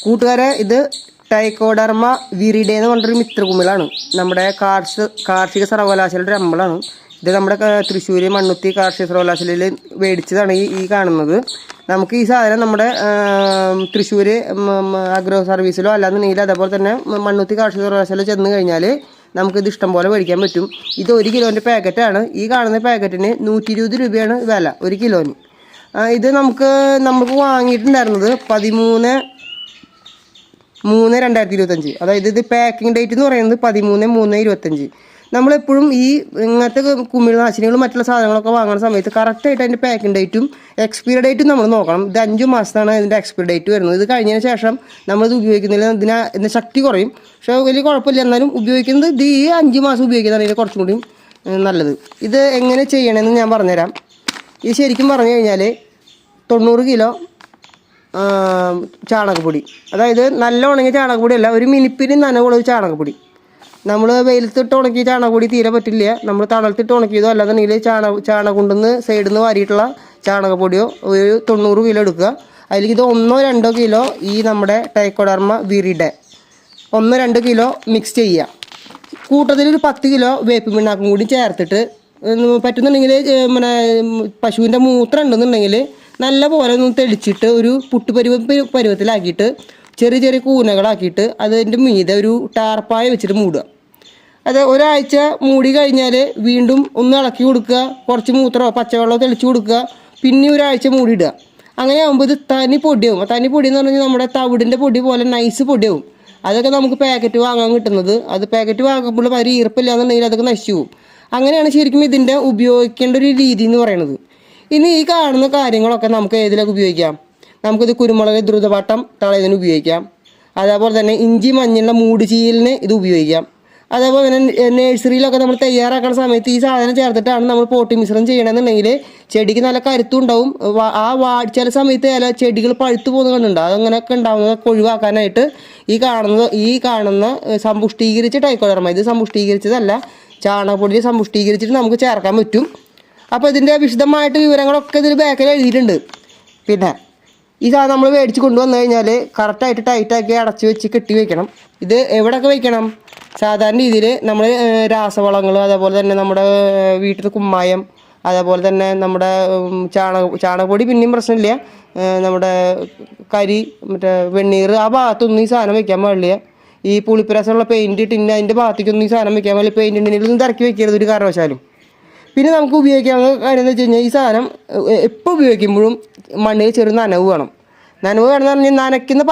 കൂട്ടുകാരെ, ഇത് ടൈക്കോഡർമ വിറിഡെ എന്ന് പറഞ്ഞൊരു മിത്രകുമിളാണ്. നമ്മുടെ കാർഷിക സർവകലാശാലയുടെ ഒരു അമ്പലമാണ് ഇത്. നമ്മുടെ തൃശ്ശൂർ മണ്ണുത്തി കാർഷിക സർവകലാശാലയിൽ മേടിച്ചതാണ് ഈ കാണുന്നത്. നമുക്ക് ഈ സാധനം നമ്മുടെ തൃശ്ശൂർ അഗ്രോ സർവീസിലോ അല്ലാന്നുണ്ടെങ്കിൽ അതേപോലെ തന്നെ മണ്ണുത്തി കാർഷിക സർവകലാശാല ചെന്ന് കഴിഞ്ഞാൽ നമുക്കിത് ഇഷ്ടം പോലെ മേടിക്കാൻ പറ്റും. ഇത് 1 കിലോൻ്റെ പാക്കറ്റാണ്. ഈ കാണുന്ന പാക്കറ്റിന് 120 രൂപയാണ് വില 1 കിലോന്. ഇത് നമുക്ക് വാങ്ങിയിട്ടുണ്ടായിരുന്നത് 13/3/2025. അതായത് ഇത് പാക്കിംഗ് ഡേറ്റ് എന്ന് പറയുന്നത് 13/3/25. നമ്മളെപ്പോഴും ഈ ഇങ്ങനത്തെ കുമിൾനാശിനികൾ മറ്റുള്ള സാധനങ്ങളൊക്കെ വാങ്ങുന്ന സമയത്ത് കറക്റ്റായിട്ട് അതിൻ്റെ പാക്കിംഗ് ഡേറ്റും എക്സ്പയറി ഡേറ്റും നമ്മൾ നോക്കണം. ഇത് 5 മാസത്താണ് ഇതിൻ്റെ എക്സ്പയറി ഡേറ്റ് വരുന്നത്. ഇത് കഴിഞ്ഞതിന് ശേഷം നമ്മളിത് ഉപയോഗിക്കുന്നതിൽ ഇതിൻ്റെ ശക്തി കുറയും. പക്ഷേ വലിയ കുഴപ്പമില്ല. എന്നാലും ഉപയോഗിക്കുന്നത് ഇത് ഈ 5 മാസം ഉപയോഗിക്കുന്നതാണ് ഇതിന് കുറച്ചും കൂടി നല്ലത്. ഇത് എങ്ങനെ ചെയ്യണമെന്ന് ഞാൻ പറഞ്ഞുതരാം. ഇത് ശരിക്കും പറഞ്ഞു കഴിഞ്ഞാൽ 90 കിലോ ചാണകപ്പൊടി, അതായത് നല്ല ഉണങ്ങിയ ചാണകപ്പൊടിയല്ല, ഒരു മിനിപ്പിന് നനവുള്ള ഒരു ചാണകപ്പൊടി. നമ്മൾ വെയിലത്തിട്ട് ഉണക്കിയ ചാണകപ്പൊടി തീരെ പറ്റില്ല. നമ്മൾ തണലത്തിട്ട് ഉണക്കിയതോ അല്ലാന്നുണ്ടെങ്കിൽ ചാണകം കൊണ്ടുവന്ന് സൈഡിൽ നിന്ന് വാരിയിട്ടുള്ള ചാണകപ്പൊടിയോ ഒരു 90 കിലോ എടുക്കുക. അതിലേക്ക് ഇത് 1-2 കിലോ ഈ നമ്മുടെ ടൈക്കോഡർമ വിറിഡെ 1-2 കിലോ മിക്സ് ചെയ്യുക. കൂട്ടത്തിൽ ഒരു 10 കിലോ വേപ്പിൻ പിണ്ണാക്കും കൂടി ചേർത്തിട്ട് പറ്റുന്നുണ്ടെങ്കിൽ പിന്നെ പശുവിൻ്റെ മൂത്രം ഉണ്ടെന്നുണ്ടെങ്കിൽ നല്ല പോലെ ഒന്ന് തെളിച്ചിട്ട് ഒരു പരുവത്തിലാക്കിയിട്ട് ചെറിയ കൂനകളാക്കിയിട്ട് അതിൻ്റെ മീതെ ഒരു ടാർപ്പായ വെച്ചിട്ട് മൂടുക. അത് ഒരാഴ്ച മൂടി കഴിഞ്ഞാൽ വീണ്ടും ഒന്ന് ഇളക്കി കൊടുക്കുക. കുറച്ച് മൂത്രമോ പച്ചവെള്ളമോ തെളിച്ച് കൊടുക്കുക. പിന്നെ ഒരാഴ്ച മൂടിയിടുക. അങ്ങനെ ആകുമ്പോൾ ഇത് തനി പൊടിയാവും. തനി പൊടി എന്ന് പറഞ്ഞാൽ നമ്മുടെ തവിടിൻ്റെ പൊടി പോലെ നൈസ് പൊടിയാവും. അതൊക്കെ നമുക്ക് പാക്കറ്റ് വാങ്ങാൻ കിട്ടുന്നത്. അത് പാക്കറ്റ് വാങ്ങുമ്പോൾ ഒരു ഈർപ്പില്ല എന്നുണ്ടെങ്കിൽ അതൊക്കെ നശിച്ചു പോകും. അങ്ങനെയാണ് ശരിക്കും ഇതിൻ്റെ ഉപയോഗിക്കേണ്ട ഒരു രീതി എന്ന് പറയുന്നത്. ഇനി ഈ കാണുന്ന കാര്യങ്ങളൊക്കെ നമുക്ക് ഏതിലൊക്കെ ഉപയോഗിക്കാം? നമുക്കിത് കുരുമുളക് ദ്രുതപാട്ടം തളയതിന് ഉപയോഗിക്കാം. അതേപോലെ തന്നെ ഇഞ്ചി മഞ്ഞളുടെ മൂട് ചീയലിന് ഇത് ഉപയോഗിക്കാം. അതേപോലെ തന്നെ നഴ്സറിയിലൊക്കെ നമ്മൾ തയ്യാറാക്കുന്ന സമയത്ത് ഈ സാധനം ചേർത്തിട്ടാണ് നമ്മൾ പോട്ടി മിശ്രം ചെയ്യണമെന്നുണ്ടെങ്കിൽ ചെടിക്ക് നല്ല കരുത്തും ഉണ്ടാവും. ചില സമയത്ത് ചെടികൾ പഴുത്തു പോകുന്നത് കണ്ടുണ്ട്. അതങ്ങനെയൊക്കെ ഉണ്ടാവുന്നതൊക്കെ ഒഴിവാക്കാനായിട്ട് ഈ കാണുന്ന സമ്പുഷ്ടീകരിച്ച ടൈക്കോഡർമ, ഇത് സമ്പുഷ്ടീകരിച്ചതല്ല, ചാണകപ്പൊടിയിൽ സമ്പുഷ്ടീകരിച്ചിട്ട് നമുക്ക് ചേർക്കാൻ പറ്റും. അപ്പോൾ ഇതിൻ്റെ വിശദമായിട്ട് വിവരങ്ങളൊക്കെ ഇതിൽ ബാക്കിൽ എഴുതിയിട്ടുണ്ട്. പിന്നെ ഈ സാധനം നമ്മൾ മേടിച്ച് കൊണ്ടുവന്നു കഴിഞ്ഞാൽ കറക്റ്റായിട്ട് ടൈറ്റാക്കി അടച്ച് വെച്ച് കെട്ടി വയ്ക്കണം. ഇത് എവിടെയൊക്കെ വയ്ക്കണം? സാധാരണ രീതിയിൽ നമ്മൾ രാസവളങ്ങൾ, അതേപോലെ തന്നെ നമ്മുടെ വീട്ടിൽ കുമ്മായം, അതേപോലെ തന്നെ നമ്മുടെ ചാണകപ്പൊടി പിന്നെയും പ്രശ്നമില്ല. നമ്മുടെ കരി, മറ്റേ വെണ്ണീർ, ആ ഭാഗത്തൊന്നും ഈ സാധനം വയ്ക്കാൻ പാടില്ല. ഈ പുളിപ്പിരസമുള്ള പെയിൻറ്റ് ടിന്ന് അതിൻ്റെ ഭാഗത്തേക്കൊന്നും ഈ സാധനം വയ്ക്കാൻ പാടില്ല. പെയിൻറ്റ് ടിന്നിലൊന്നും തിരക്കി വയ്ക്കരുത് ഒരു കാരണവശാലും. പിന്നെ നമുക്ക് ഉപയോഗിക്കാവുന്ന കാര്യം എന്ന് വെച്ച് കഴിഞ്ഞാൽ ഈ സാധനം എപ്പോൾ ഉപയോഗിക്കുമ്പോഴും മണ്ണിൽ ചെറു നനവ് വേണം. നനവ് വേണമെന്ന് പറഞ്ഞാൽ നനയ്ക്കുന്ന